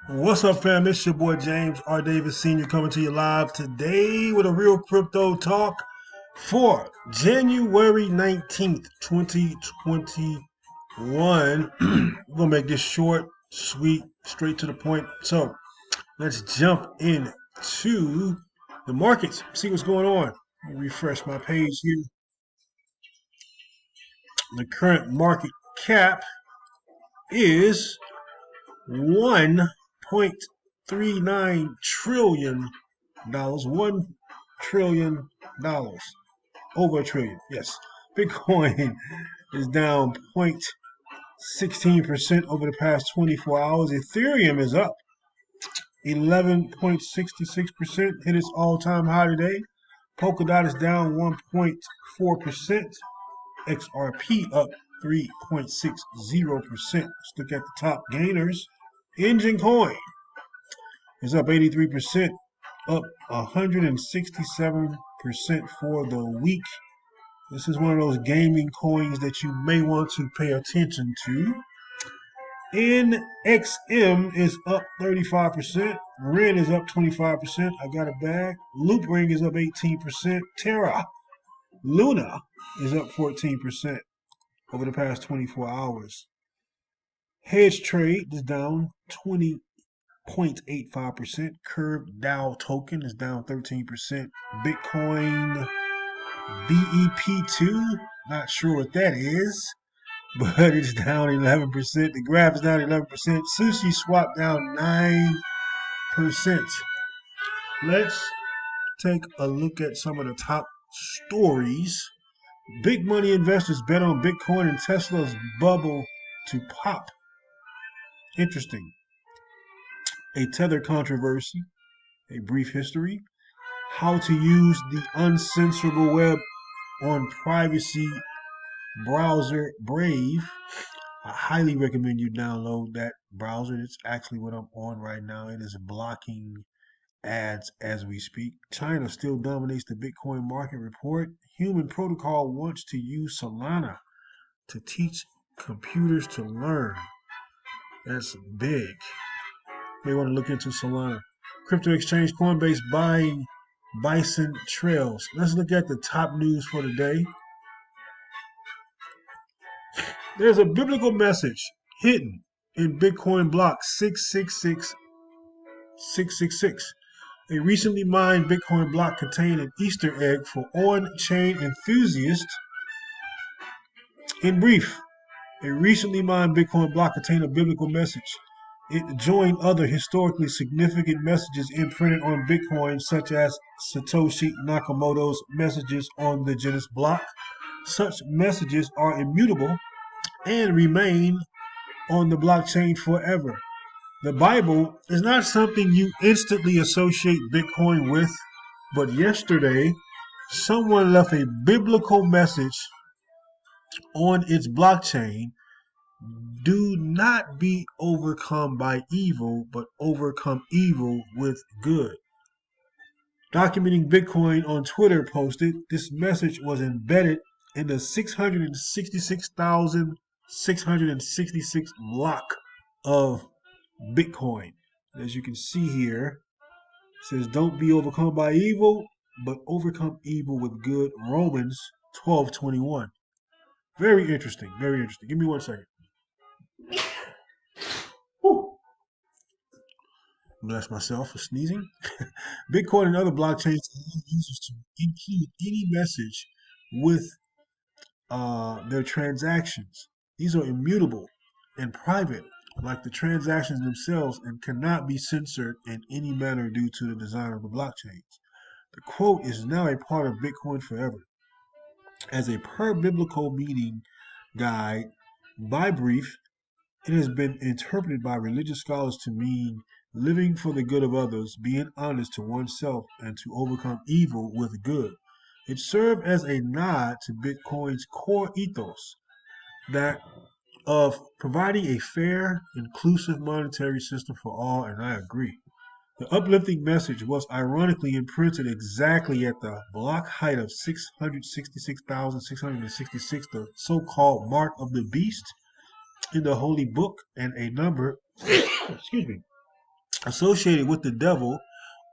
What's up, fam? It's your boy James R. Davis Sr. coming to you live today with a real crypto talk for January 19th, 2021. We're going to make this short, sweet, straight to the point. So let's jump into the markets, see what's going on. Let me refresh my page here. The current market cap is 1.39 trillion dollars, $1 trillion, over a trillion. Yes, Bitcoin is down 0.16% over the past 24 hours. Ethereum is up 11.66%, hit its all-time high today. Polkadot is down 1.4%. XRP up 3.60%. Let's look at the top gainers. Engine Coin is up 83%, up 167% for the week. This is one of those gaming coins that you may want to pay attention to. NXM is up 35%. Ren is up 25%. I got a bag. Loop Ring is up 18%. Terra Luna is up 14% over the past 24 hours. Hedge Trade is down 20.85%. Curve Dow token is down 13%. Bitcoin BEP2, not sure what that is, but it's down 11%. The graph is down 11%. Sushi Swap down 9%. Let's take a look at some of the top stories. Big money investors bet on Bitcoin and Tesla's bubble to pop. Interesting. A Tether controversy, a brief history, how to use the uncensorable web on privacy browser Brave. I highly recommend you download that browser. It's actually what I'm on right now. It is blocking ads as we speak. China still dominates the Bitcoin market report. Human Protocol wants to use Solana to teach computers to learn. That's big. They want to look into Solana. Crypto exchange Coinbase buying Bison Trails. Let's look at the top news for the day. There's a biblical message hidden in Bitcoin block 666666. A recently mined Bitcoin block contained an Easter egg for on-chain enthusiasts. In brief, a recently mined Bitcoin block contained a biblical message. It joined other historically significant messages imprinted on Bitcoin, such as Satoshi Nakamoto's messages on the Genesis block. Such messages are immutable and remain on the blockchain forever. The Bible is not something you instantly associate Bitcoin with, but yesterday, someone left a biblical message on its blockchain. Do not be overcome by evil, but overcome evil with good. Documenting Bitcoin on Twitter posted, this message was embedded in the 666,666 block of Bitcoin. As you can see here, it says, don't be overcome by evil, but overcome evil with good. Romans 12:21. Very interesting. Very interesting. Give me 1 second. Whew. Bless myself for sneezing. Bitcoin and other blockchains allow users to include any message with their transactions. These are immutable and private, like the transactions themselves, and cannot be censored in any manner due to the design of the blockchains. The quote is now a part of Bitcoin forever. As a per biblical meaning guide by brief, it has been interpreted by religious scholars to mean living for the good of others, being honest to oneself, and to overcome evil with good. It served as a nod to Bitcoin's core ethos that of providing a fair, inclusive monetary system for all, and I agree. The uplifting message was ironically imprinted exactly at the block height of 666,666, the so-called mark of the beast in the holy book, and a number excuse me, associated with the devil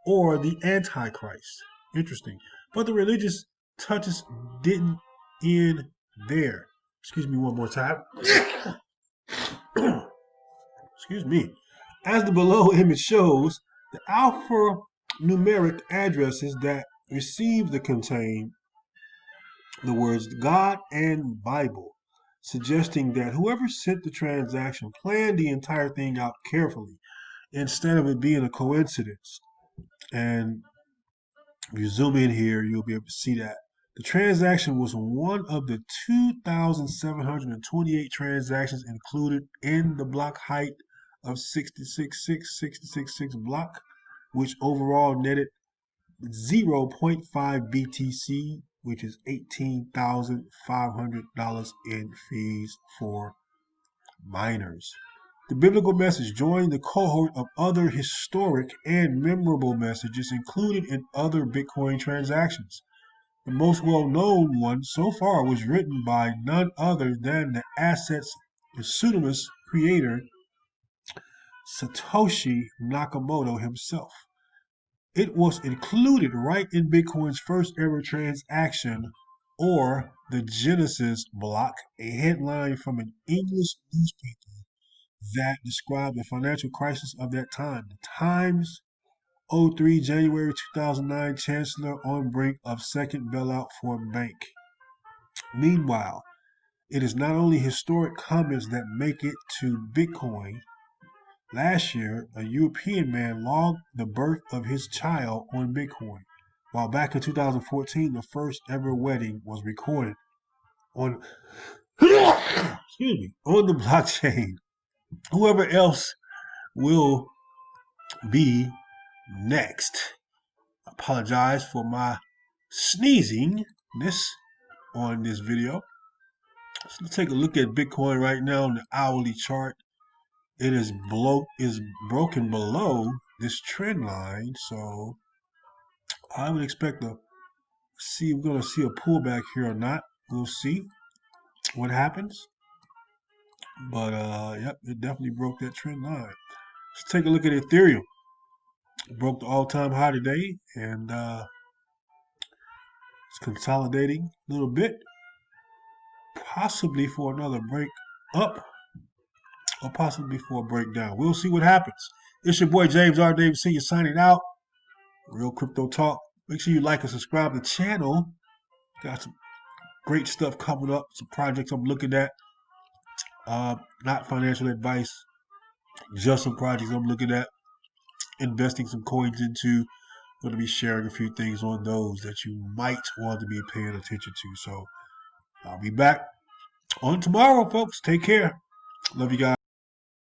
or the Antichrist. Interesting. But the religious touches didn't end there. Excuse me one more time. Excuse me. As the below image shows, the alphanumeric addresses that receive the contain the words God and Bible, suggesting that whoever sent the transaction planned the entire thing out carefully instead of it being a coincidence. And if you zoom in here, you'll be able to see that. The transaction was one of the 2,728 transactions included in the block height of 66,666 block, which overall netted 0.5 BTC, which is $18,500 in fees for miners. The biblical message joined the cohort of other historic and memorable messages included in other Bitcoin transactions. The most well-known one so far was written by none other than the asset's pseudonymous creator, Satoshi Nakamoto himself. It was included right in Bitcoin's first ever transaction, or the Genesis block, a headline from an English newspaper that described the financial crisis of that time. The Times, 03 January 2009, Chancellor on brink of second bailout for bank. Meanwhile, it is not only historic comments that make it to Bitcoin. Last year, a European man logged the birth of his child on Bitcoin, while back in 2014, the first ever wedding was recorded on excuse me, on the blockchain. Whoever else will be next. I apologize for my sneezingness on this video. So let's take a look at Bitcoin right now on the hourly chart. It is broken below this trend line, so I would expect to see we're going to see a pullback here or not. We'll see what happens. But yep, it definitely broke that trend line. Let's take a look at Ethereum. It broke the all-time high today, and it's consolidating a little bit, possibly for another break up, or possibly for a breakdown. We'll see what happens. It's your boy James R. Davis Sr. signing out. Real Crypto Talk. Make sure you like and subscribe to the channel. Got some great stuff coming up, some projects I'm looking at. Not financial advice, just some projects I'm looking at, investing some coins into. Going to be sharing a few things on those that you might want to be paying attention to. So I'll be back on tomorrow, folks. Take care. Love you guys.